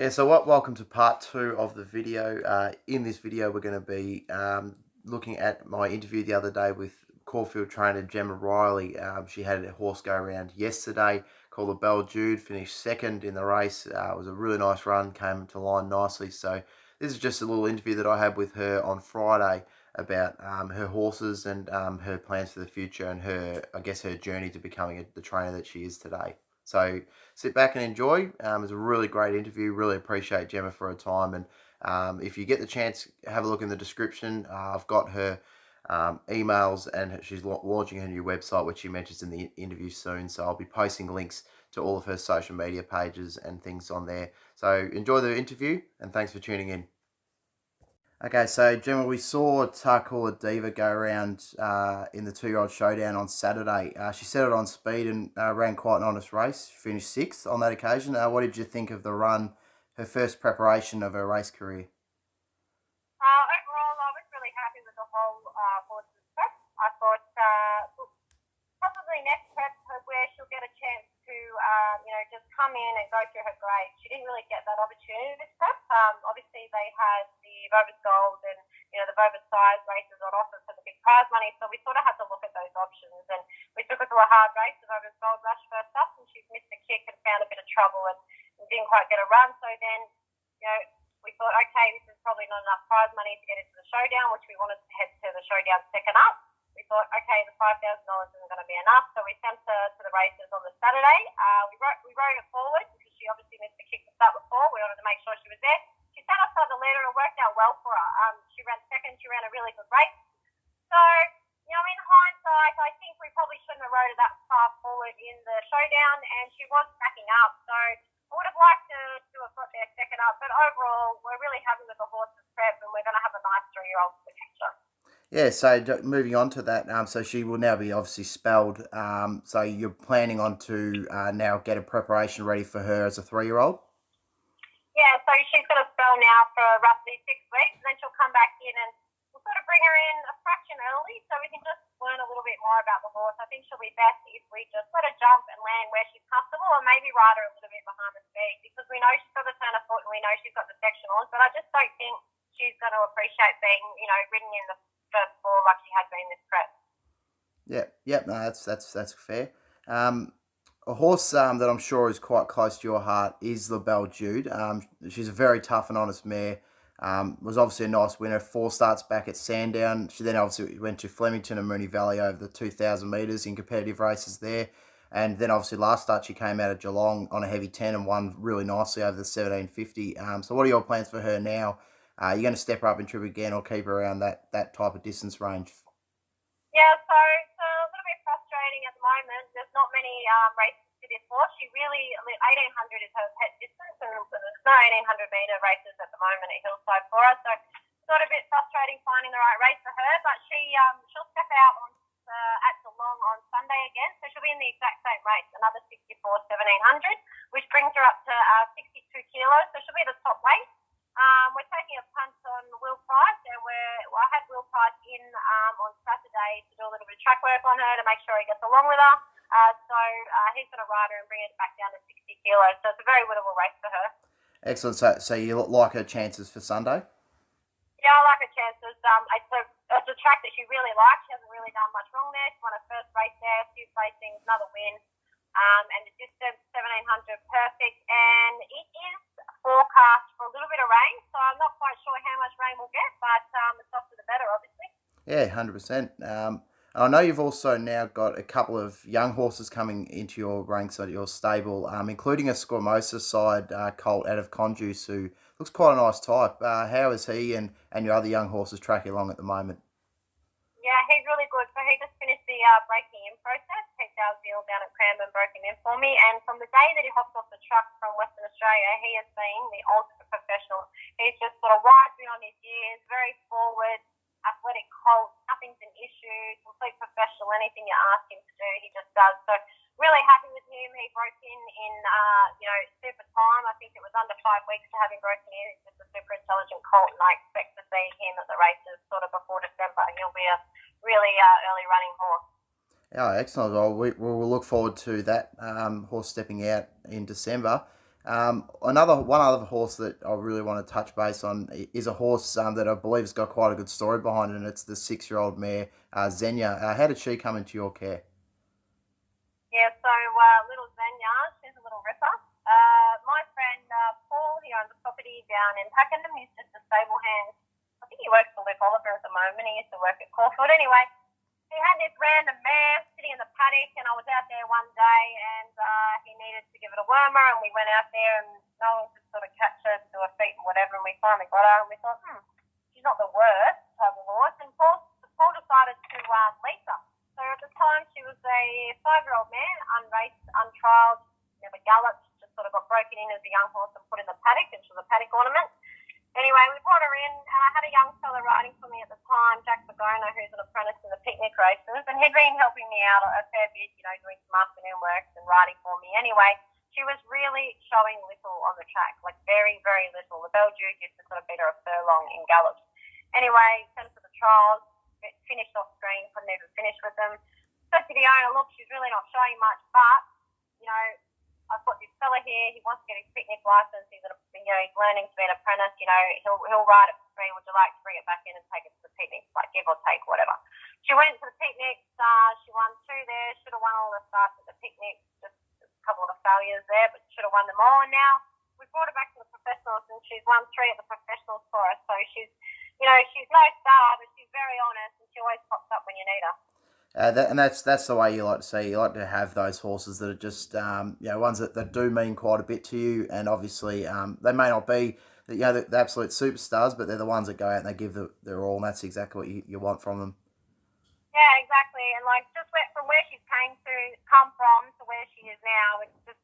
Yeah, so welcome to part two of the video. In this video, we're going to be looking at my interview the other day with Caulfield trainer Gemma Rielly. She had a horse go around yesterday called the Belle Jude, finished second in the race. It was a really nice run, came to line nicely. So this is just a little interview that I had with her on Friday about her horses and her plans for the future and her journey to becoming the trainer that she is today. So sit back and enjoy. It was a really great interview. Really appreciate Gemma for her time. And if you get the chance, have a look in the description. I've got her emails, and she's launching her new website, which she mentions in the interview soon. So I'll be posting links to all of her social media pages and things on there. So enjoy the interview, and thanks for tuning in. Okay, so Gemma, we saw Tarkula Diva go around in the 2-year-old showdown on Saturday. She set it on speed and ran quite an honest race. She finished 6th on that occasion. What did you think of the run, her first preparation of her race career? Overall, I was really happy with the whole horse's prep. I thought probably next prep where she'll get a chance to just come in and go through her grades. She didn't really get that opportunity this prep. Obviously, they had the Bovis Gold and the Bovis Size races on offer for the big prize money, so we sort of had to look at those options. And we took her to a hard race, the Bovis Gold Rush first up, and she missed a kick and found a bit of trouble and didn't quite get a run. So then, we thought, okay, this is probably not enough prize money to get into the showdown, which we wanted to head to the showdown second up. We thought, okay, the $5,000 isn't going to be enough, so we sent her to the races on the Saturday. We rode her forward because she obviously missed the kick to start before. We wanted to make sure she was there. She sat outside the leader and it worked out well for her. She ran second. She ran a really good race. So, in hindsight, I think we probably shouldn't have rode her that far forward in the showdown, and she was backing up. So I would have liked to have got there second up, but overall, we're really happy with the horse's prep, and we're going to have a nice 3-year-old in the future. Yeah, so moving on to that, so she will now be obviously spelled. So you're planning on to now get a preparation ready for her as a 3-year-old? Yeah, so she's going to spell now for roughly 6 weeks, and then she'll come back in and we'll sort of bring her in a fraction early so we can just learn a little bit more about the horse. I think she'll be best if we just let her jump and land where she's comfortable, or maybe ride her a little bit behind the speed, because we know she's got the turn of foot and we know she's got the sectionals, but I just don't think she's going to appreciate being, ridden in the first 4 like she had been this prep. Yeah, no, that's fair. A horse that I'm sure is quite close to your heart is the Belle Jude. She's a very tough and honest mare. Was obviously a nice winner. 4 starts back at Sandown. She then obviously went to Flemington and Moonee Valley over the 2,000 metres in competitive races there. And then obviously last start she came out of Geelong on a heavy 10 and won really nicely over the 1750. So what are your plans for her now? Are you going to step her up in trip again or keep her around that type of distance range? Yeah, so it's a little bit frustrating at the moment. There's not many races to this horse. She really, 1800 is her pet distance, and there's no 1800-metre races at the moment at Hillside for her. So it's not a bit frustrating finding the right race for her, but she'll step out at Geelong on Sunday again. So she'll be in the exact same race, another 64 1700, which brings her up to 62 kilos. So she'll be the top weight. We're taking a punt on Will Price, and I had Will Price in on Saturday to do a little bit of track work on her to make sure he gets along with her. So he's going to ride her and bring it back down to 60 kilos. So it's a very winnable race for her. Excellent. So you like her chances for Sunday? Yeah, I like her chances. It's a track that she really likes. She hasn't really done much wrong there. She won her first race there, a few placings, another win. And the distance, 1700, perfect. And it is forecast for a little bit of rain, so I'm not quite sure how much rain we'll get, but the softer the better, obviously. Yeah, 100%. I know you've also now got a couple of young horses coming into your ranks at your stable, including a Squamosa side colt out of Conjuice, who looks quite a nice type. How is he and your other young horses tracking along at the moment? Yeah, he's really good. So he just finished the breaking in process. Picked our deal down at Cranbourne, broke him in for me. And from the day that he hopped off the truck from Western Australia, he has been the ultimate professional. He's just sort of wide on his ears, very forward, athletic colt. Nothing's an issue, complete professional. Anything you ask him to do, he just does. So really happy with him. He broke in super time. I think it was under 5 weeks to have him broken in. He's just a super intelligent colt, and I expect to see him at the races sort of before December. He'll be a really early running horse. Oh, excellent. Well, we'll look forward to that horse stepping out in December. One other horse that I really want to touch base on is a horse that I believe has got quite a good story behind it, and it's the 6-year-old mare, Xenia. How did she come into your care? Yeah, so little Zenya, she's a little ripper. My friend Paul, he owns a property down in Pakenham. He's just a stable hand. I think he works for Luke Oliver at the moment. He used to work at Caulfield. Anyway, he had this random mare sitting in the paddock, and I was out there one day, and he needed to give it a wormer, and we went out there, and no one could sort of catch her to her feet and whatever, and we finally got her, and we thought, she's not the worst type of horse, and Paul decided to lease her. So at the time, she was a 5-year-old mare, unraced, untrialled, never galloped, just sort of got broken in as a young horse and put in the paddock, and she was a paddock ornament. Anyway, we brought her in, and I had a young fella riding for me at the time, Jack Pagona, who's an apprentice in the picnic races, and he'd been helping me out a fair bit, doing some afternoon works and riding for me. Anyway, she was really showing little on the track, like very, very little. The Belgique used to sort of beat her a furlong in gallops. Anyway, sent her to the trials, finished off screen, couldn't even finish with them. Said to the owner, look, she's really not showing much, but, I've got this fella here, he wants to get his picnic license, he's learning to be an apprentice, he'll ride it for free, would you like to bring it back in and take it to the picnic, like give or take, whatever. She went to the picnic, she won 2 there, should have won all the starts at the picnic, just a couple of failures there, but should have won them all, and now we've brought her back to the professionals, and she's won 3 at the professionals for us, so she's no star, but she's very honest, and she always pops up when you need her. That's the way you like to see. You like to have those horses that are just ones that do mean quite a bit to you, and obviously they may not be the absolute superstars, but they're the ones that go out and they give their all, and that's exactly what you want from them. Yeah, exactly, and just from where she's come from to where she is now, it's just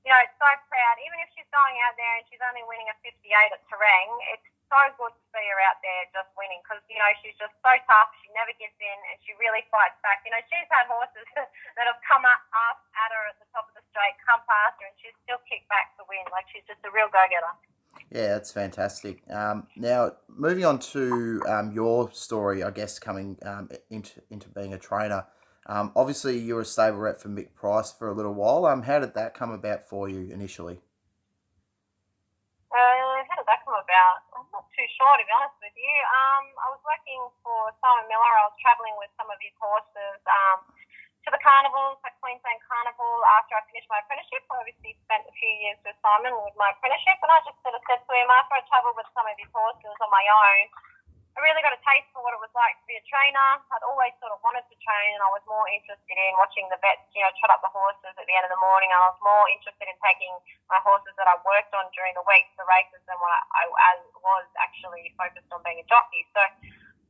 it's so proud. Even if she's going out there and she's only winning a 58 at Terang, it's so good to see her out there just winning because, she's just so tough. She never gives in and she really fights back. She's had horses that have come up at her at the top of the straight, come past her, and she's still kicked back to win. Like, she's just a real go-getter. Yeah, that's fantastic. Now, moving on to your story, I guess, coming into being a trainer. Obviously, you were a stable rep for Mick Price for a little while. How did that come about for you initially? How did that come about? I'm not too sure, to be honest with you. I was working for Simon Miller. I was travelling with some of his horses to the carnivals, like Queensland Carnival, after I finished my apprenticeship. I obviously spent a few years with Simon with my apprenticeship, and I just sort of said to him, after I travelled with some of his horses on my own, I really got a taste for what it was like to be a trainer. I'd always sort of wanted to train, and I was more interested in watching the vets, trot up the horses at the end of the morning. I was more interested in taking my horses that I worked on during the week to the races than what I was actually focused on being a jockey. So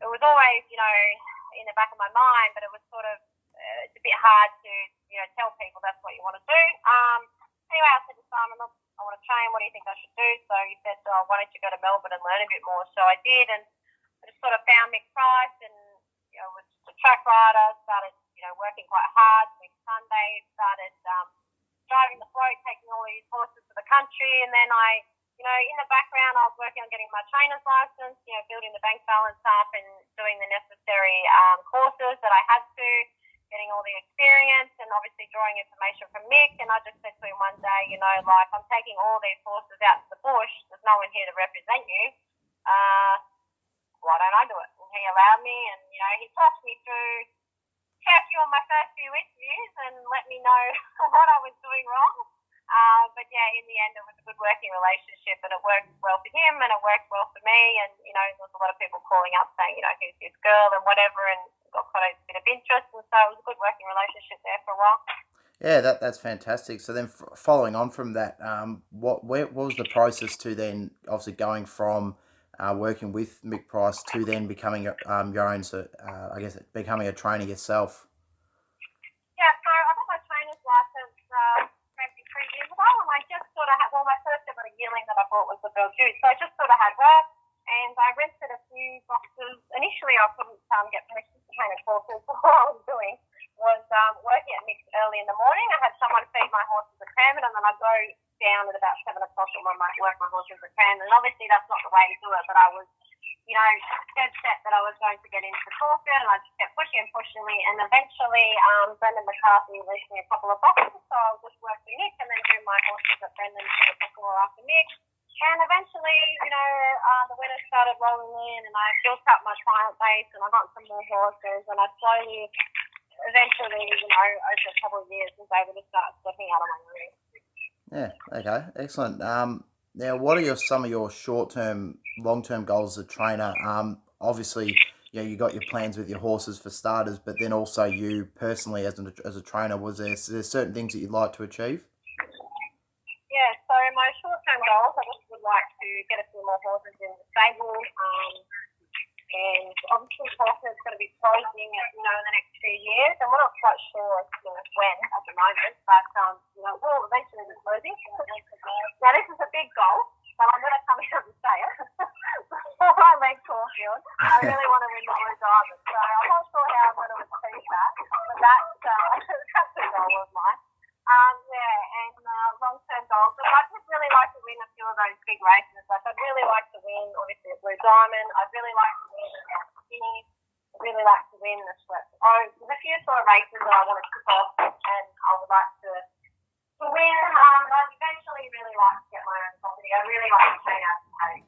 it was always, in the back of my mind, but it was sort of, it's a bit hard to, tell people that's what you want to do. Anyway, I said to Simon, look, I want to train. What do you think I should do? So he said, why don't you go to Melbourne and learn a bit more? So I did, and I just sort of found Mick Price and, was just a track rider, started, working quite hard. Next Sunday, started driving the float, taking all these horses to the country. And then in the background, I was working on getting my trainer's license, building the bank balance up and doing the necessary courses that I had to, getting all the experience and obviously drawing information from Mick. And I just said to him one day, I'm taking all these horses out to the bush. There's no one here to represent you. Why don't I do it? And he allowed me, and he talked me through a few of my first few interviews and let me know what I was doing wrong. But yeah, in the end, it was a good working relationship, and it worked well for him, and it worked well for me. And there was a lot of people calling up saying, who's this girl and whatever, and got quite a bit of interest, and so it was a good working relationship there for a while. Yeah, that's fantastic. So then, following on from that, what was the process to then obviously going from working with Mick Price to then becoming your own, I guess, becoming a trainer yourself? Yeah, so I got my trainer's license maybe 3 years ago, and I just sort of had, my first ever yearling that I bought was the Belgique, so I just sort of had her, and I rented a few boxes. Initially, I couldn't get permission to train at horses, so what I was doing was working at Mick's early in the morning. I had someone feed my horses at Cranbourne, and then I'd go down at about 7 o'clock and I might work my horses at Cranbourne. And obviously that's not the way to do it, but I was dead set that I was going to get into the Caulfield, and I just kept pushing and pushing me, and eventually Brendan McCarthy released me a couple of boxes, so I'll just work with Nick and then do my horses at Brendan before or after Nick. And eventually, the winners started rolling in, and I built up my client base, and I got some more horses, and I slowly, eventually, over a couple of years, was able to start stepping out of my room. Yeah, okay, excellent. Now, what are some of your short-term, long-term goals as a trainer? Obviously, you got your plans with your horses for starters, but then also you personally as a trainer, was there certain things that you'd like to achieve? Yeah, so my short-term goals, I just would like to get a few more horses in the stable, and obviously Caulfield's going to be closing, in the next 2 years, and we're not quite sure when at the moment, but we'll eventually be closing. Now this is a big goal, but I'm going to come out and say it. Before I leave Caulfield, I really want to win the Blue Diamond, so I'm not sure how I'm going to achieve that, but that's a goal of mine. Long-term goals. So I'd just really like to win a few of those big races. Like I'd really like to win, obviously, a Blue Diamond. I'd really like to win a Skinny. I'd really like to win the Swept. There's a few sort of races that I want to kick off, and I would like to win. I'd eventually really like to get my own property. I really like to train out of home.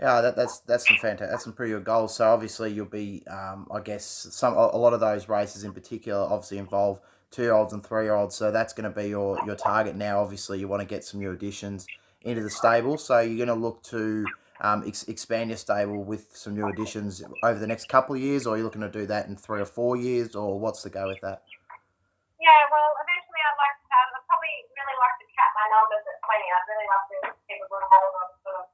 Yeah, that's some fantastic. That's some pretty good goals. So obviously you'll be, I guess, a lot of those races in particular obviously involve 2-year-olds and 3-year-olds. So that's going to be your target now. Obviously, you want to get some new additions into the stable. So you're going to look to expand your stable with some new additions over the next couple of years, or are you looking to do that in 3 or 4 years, or what's the go with that? Yeah, well, eventually I'd probably really like to cap my numbers at 20. I'd really like to keep a good hold on sort of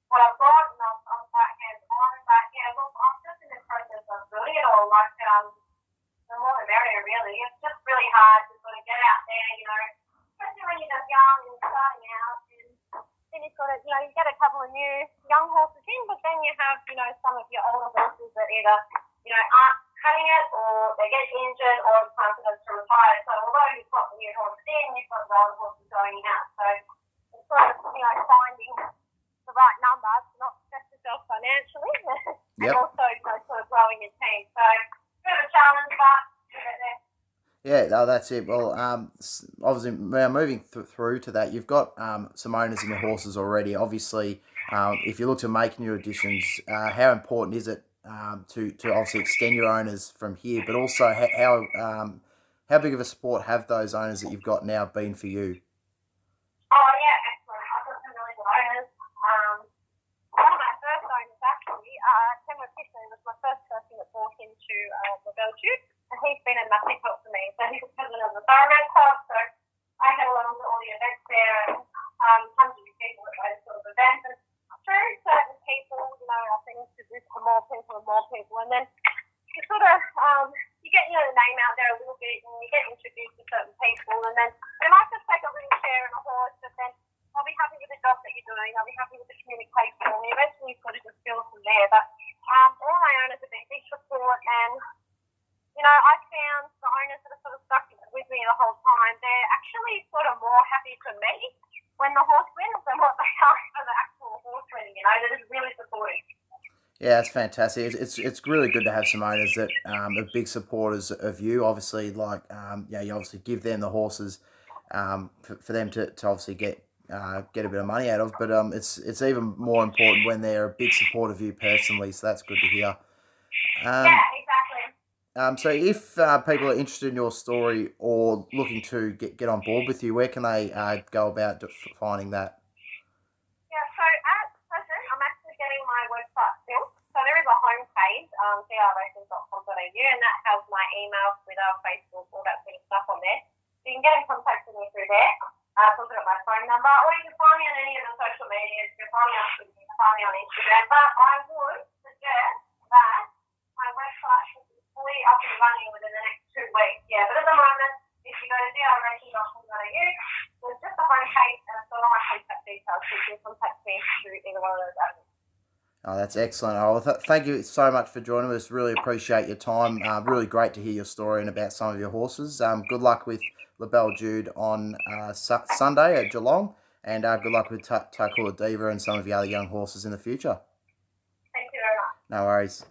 what I've got, and I'm quite hands-on. But yeah, look, I'm just in the process of doing it all. Like, the more the merrier, really. It's just really hard to sort of get out there, especially when you're just young and starting out. And then you've got to, you get a couple of new young horses in, but then you have, some of your older horses that either, aren't cutting it, or they get injured, or it's time for them to retire. So although you've got the new horses in, you've got the older horses going out. So it's sort of, finding the right number to not stress yourself financially, and also, sort of growing your team. So bit of a challenge, but we'll get there. Yeah, no, that's it. Well, obviously, moving through to that, you've got some owners in your horses already. Obviously, if you look to make new additions, how important is it to obviously extend your owners from here? But also, how big of a support have those owners that you've got now been for you? Oh yeah, excellent. I've got some really good owners. One of my first owners actually, Gemma was my first person that bought into the Belgium, and he's been a massive help for me. So he's the president of the Thoroughbred Club, so I head along to all the events there, and hundreds of people at those sort of events. And through certain people, I think introduced to more people, and then you sort of you get your name out there a little bit, and you get introduced to certain people, and then they might just take a little share in a horse, but then I'll be happy with the job that you're doing. I'll be happy with the communication, and eventually you sort of just build from there. But all my owners have been big support, and I found the owners that have sort of stuck with me the whole time, they're actually sort of more happy for me when the horse wins than what they are for the actual horse winning. They're just really supportive. Yeah, it's fantastic. It's really good to have some owners that are big supporters of you. Obviously, you obviously give them the horses for them to obviously get a bit of money out of. But it's even more important when they're a big supporter of you personally. So that's good to hear. Yeah, exactly. So if people are interested in your story or looking to get on board with you, where can they go about finding that? Yeah, so at present, I'm actually getting my website built. So there is a homepage, grracing.com.au, and that has my email, Twitter, Facebook, all that sort of stuff on there. So you can get in contact with me through there. I've also got my phone number, or you can find me on any of the social medias. You can find me on Twitter, you can find me on Instagram. But I would suggest that my website should be fully up and running within the next 2 weeks. Yeah, but at the moment, if you go to grracing.com.au, there's just a homepage and it's got all my contact details, so you can contact me through either one of those avenues. Oh, that's excellent. Oh, thank you so much for joining us. Really appreciate your time. Really great to hear your story and about some of your horses. Good luck with LaBelle Jude on Sunday at Geelong, and good luck with Takula Diva and some of the other young horses in the future. Thank you. No worries.